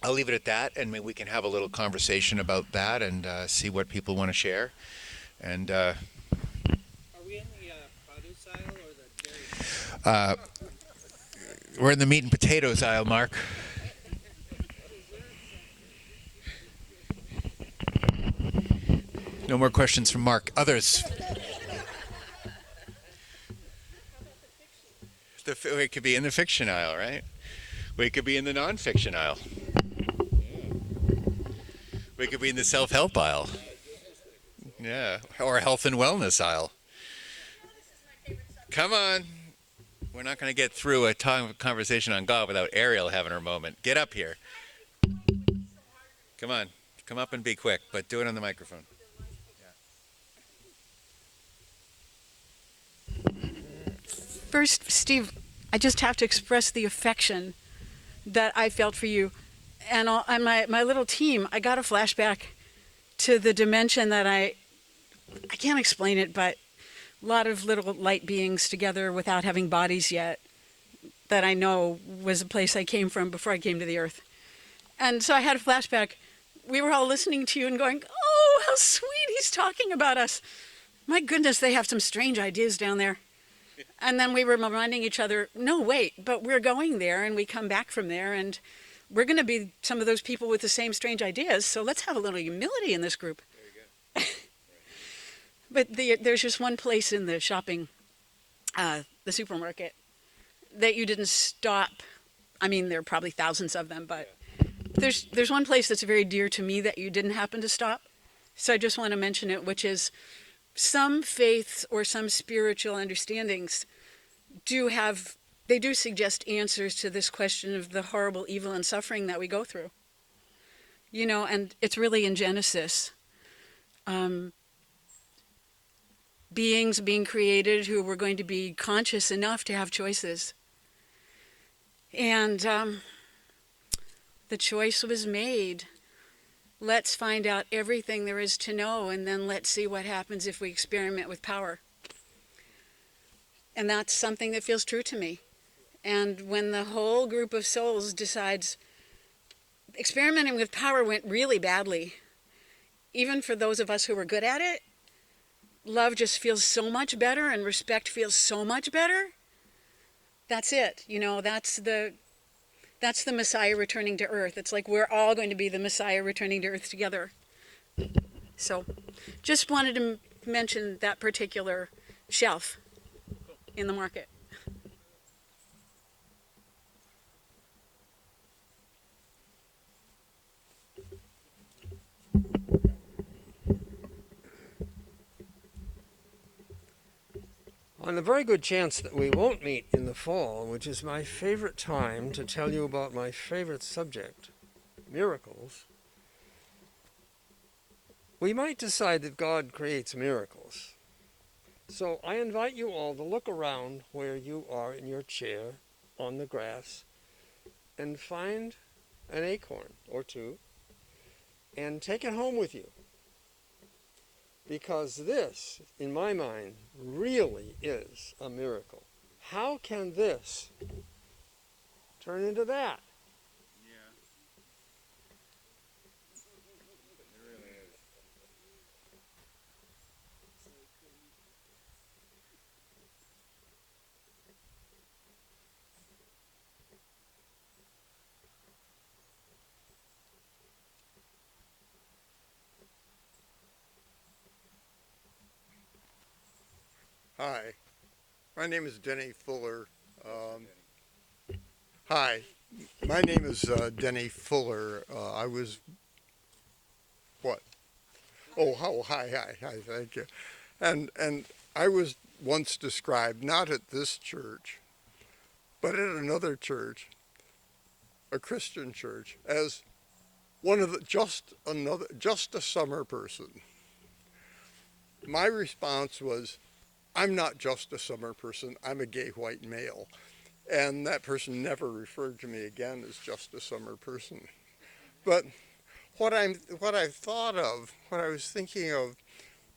I'll leave it at that, and maybe we can have a little conversation about that and see what people want to share. And Are we in the produce aisle or the dairy aisle? uh, we're in the meat and potatoes aisle, Mark. No more questions from Mark. Others? We could be in the fiction aisle, right? We could be in the nonfiction aisle. We could be in the self-help aisle. Yeah, or health and wellness aisle. Come on. We're not going to get through a conversation on God without Ariel having her moment. Get up here. Come on. Come up and be quick, but do it on the microphone. First, Steve, I just have to express the affection that I felt for you. And my little team, I got a flashback to the dimension that I can't explain it, but a lot of little light beings together without having bodies yet that I know was a place I came from before I came to the earth. And so I had a flashback. We were all listening to you and going, oh, how sweet, he's talking about us. My goodness, they have some strange ideas down there. And then we were reminding each other, no, wait, but we're going there and we come back from there and we're going to be some of those people with the same strange ideas. So let's have a little humility in this group. There you go. But there's just one place in the the supermarket that you didn't stop. I mean, there are probably thousands of them, but there's one place that's very dear to me that you didn't happen to stop. So I just want to mention it, which is some faiths or some spiritual understandings they do suggest answers to this question of the horrible evil and suffering that we go through. You know, and it's really in Genesis. Beings being created who were going to be conscious enough to have choices. And the choice was made. Let's find out everything there is to know, and then let's see what happens if we experiment with power. And that's something that feels true to me. And when the whole group of souls decides experimenting with power went really badly, even for those of us who were good at it, love just feels so much better and respect feels so much better. That's it. You know, that's the Messiah returning to earth. It's like we're all going to be the Messiah returning to earth together. So just wanted to mention that particular shelf in the market. On the very good chance that we won't meet in the fall, which is my favorite time to tell you about my favorite subject, miracles, we might decide that God creates miracles. So I invite you all to look around where you are in your chair on the grass and find an acorn or two and take it home with you. Because this, in my mind, really is a miracle. How can this turn into that? Yeah. It really is. Hi, my name is Denny Fuller. Hi, my name is Denny Fuller. I was, what? Oh, hi, thank you. And I was once described, not at this church, but at another church, a Christian church, as one of the, just a summer person. My response was, I'm not just a summer person, I'm a gay white male. And that person never referred to me again as just a summer person. But what I thought of, what I was thinking of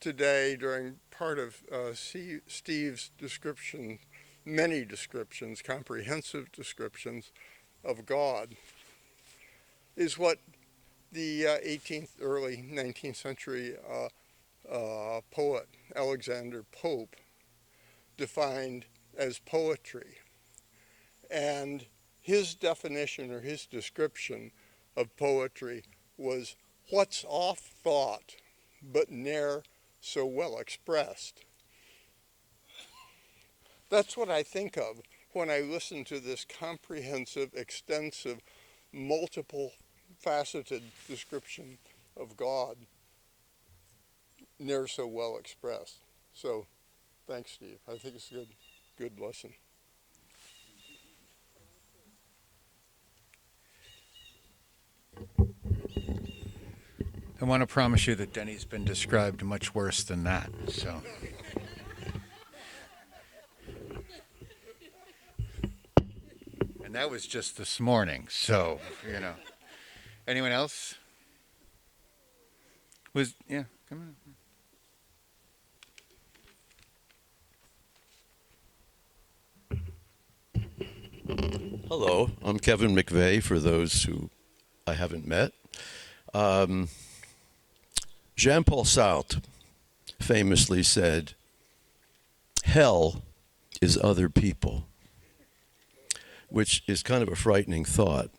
today during part of Steve's description, many descriptions, comprehensive descriptions of God, is what the 18th, early 19th century poet Alexander Pope defined as poetry. And his definition or his description of poetry was what's oft thought but ne'er so well expressed. That's what I think of when I listen to this comprehensive, extensive, multiple faceted description of God, ne'er so well expressed. So thanks, Steve. I think it's a good lesson. I want to promise you that Denny's been described much worse than that. So, and that was just this morning. So, anyone else? Yeah, come on. Hello, I'm Kevin McVeigh, for those who I haven't met. Jean-Paul Sartre famously said, "Hell is other people," which is kind of a frightening thought.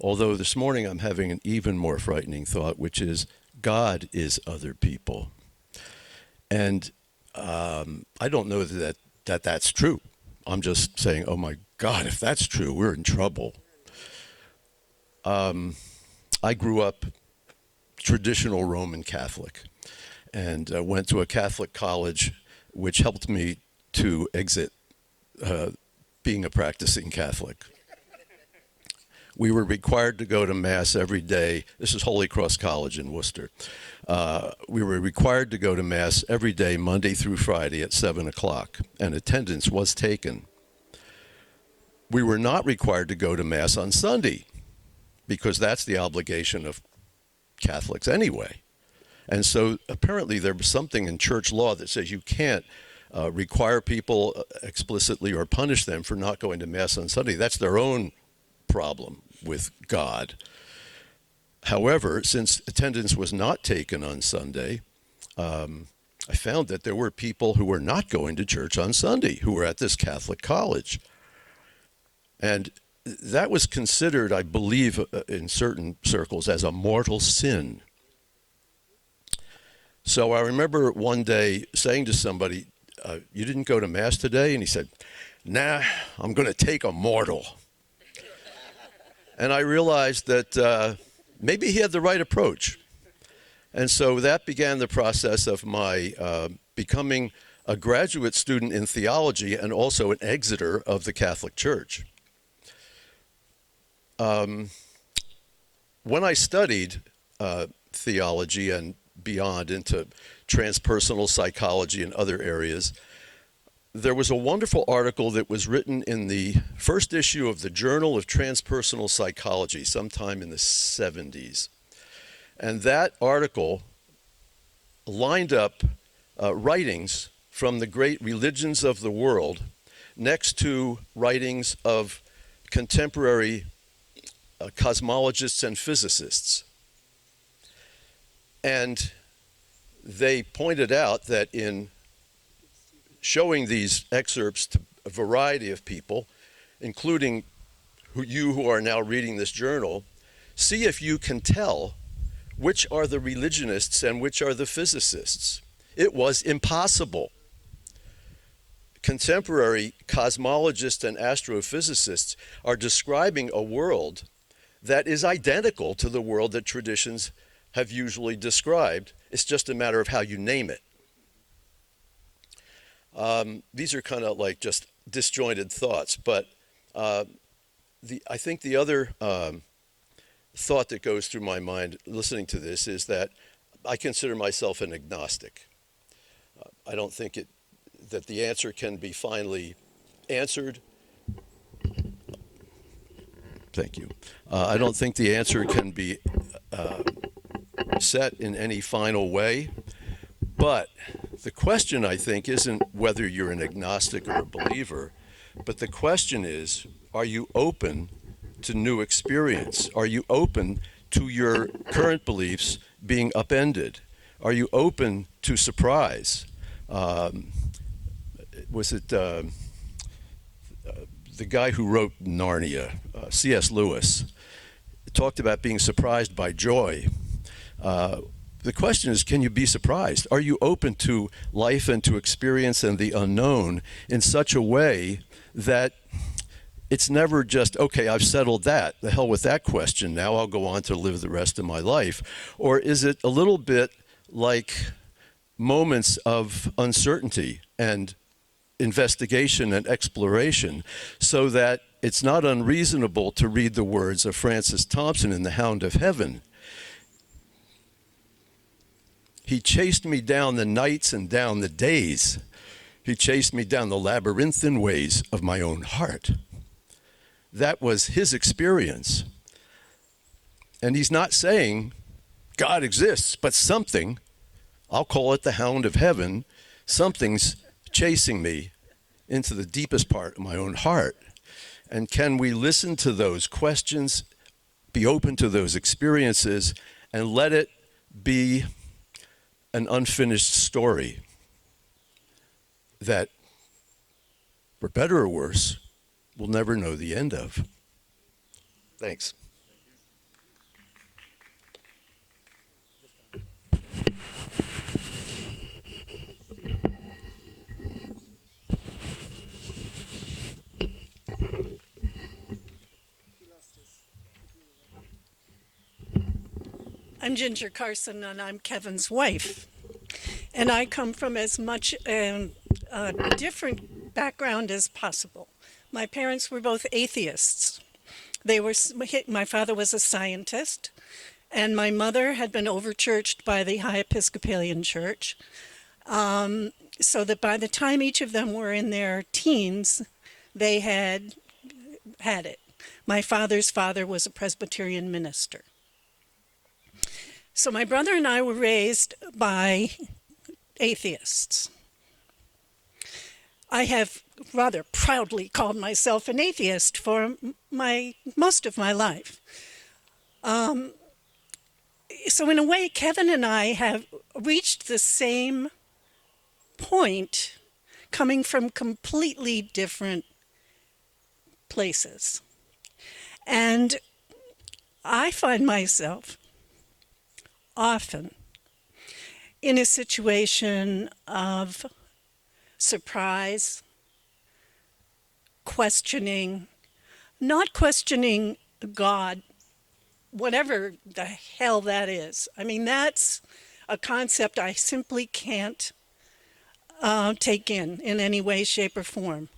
Although this morning I'm having an even more frightening thought, which is God is other people. And I don't know that's true. I'm just saying, oh my God, if that's true, we're in trouble. I grew up traditional Roman Catholic and went to a Catholic college, which helped me to exit being a practicing Catholic. We were required to go to Mass every day. This is Holy Cross College in Worcester. We were required to go to Mass every day, Monday through Friday at 7 o'clock, and attendance was taken. We were not required to go to Mass on Sunday, because that's the obligation of Catholics anyway. And so apparently there was something in church law that says you can't require people explicitly or punish them for not going to Mass on Sunday. That's their own problem with God. However, since attendance was not taken on Sunday, I found that there were people who were not going to church on Sunday who were at this Catholic college. And that was considered, I believe, in certain circles as a mortal sin. So I remember one day saying to somebody, "You didn't go to Mass today?" And he said, "Nah, I'm going to take a mortal." And I realized that maybe he had the right approach. And so that began the process of my becoming a graduate student in theology and also an exiter of the Catholic Church. When I studied theology and beyond into transpersonal psychology and other areas, there was a wonderful article that was written in the first issue of the Journal of Transpersonal Psychology sometime in the 70s. And that article lined up writings from the great religions of the world next to writings of contemporary cosmologists and physicists. And they pointed out that in showing these excerpts to a variety of people, including you who are now reading this journal, see if you can tell which are the religionists and which are the physicists. It was impossible. Contemporary cosmologists and astrophysicists are describing a world that is identical to the world that traditions have usually described. It's just a matter of how you name it. These are kind of like just disjointed thoughts, but I think the other thought that goes through my mind listening to this is that I consider myself an agnostic. I don't think that the answer can be finally answered. Thank you. I don't think the answer can be set in any final way, but the question, I think, isn't whether you're an agnostic or a believer, but the question is, are you open to new experience? Are you open to your current beliefs being upended? Are you open to surprise? Was it the guy who wrote Narnia, C.S. Lewis, talked about being surprised by joy. The question is, can you be surprised? Are you open to life and to experience and the unknown in such a way that it's never just, okay, I've settled that. The hell with that question. Now I'll go on to live the rest of my life. Or is it a little bit like moments of uncertainty and investigation and exploration, so that it's not unreasonable to read the words of Francis Thompson in The Hound of Heaven. He chased me down the nights and down the days. He chased me down the labyrinthine ways of my own heart. That was his experience. And he's not saying God exists, but something, I'll call it the Hound of Heaven, something's chasing me into the deepest part of my own heart. And can we listen to those questions, be open to those experiences, and let it be an unfinished story that, for better or worse, we'll never know the end of? Thanks. I'm Ginger Carson, and I'm Kevin's wife. And I come from as much a different background as possible. My parents were both atheists. My father was a scientist, and my mother had been overchurched by the High Episcopalian Church, so that by the time each of them were in their teens, they had it. My father's father was a Presbyterian minister. So my brother and I were raised by atheists. I have rather proudly called myself an atheist for most of my life. So in a way, Kevin and I have reached the same point, coming from completely different places. And I find myself often in a situation of surprise, questioning, not questioning God, whatever the hell that is. I mean, that's a concept I simply can't take in any way, shape, or form.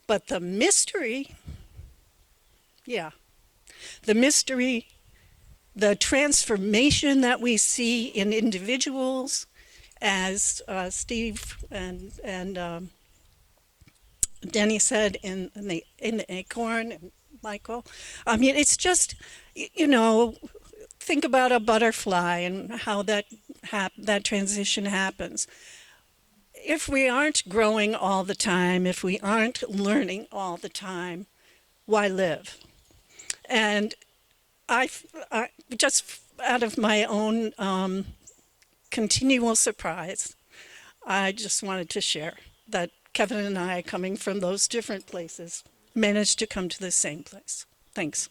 But the mystery, the mystery, the transformation that we see in individuals, as Steve and Denny said in the acorn, and Michael. I mean, it's just, think about a butterfly and how that transition happens. If we aren't growing all the time, if we aren't learning all the time, why live? And I just out of my own continual surprise, I just wanted to share that Kevin and I, coming from those different places, managed to come to the same place. Thanks.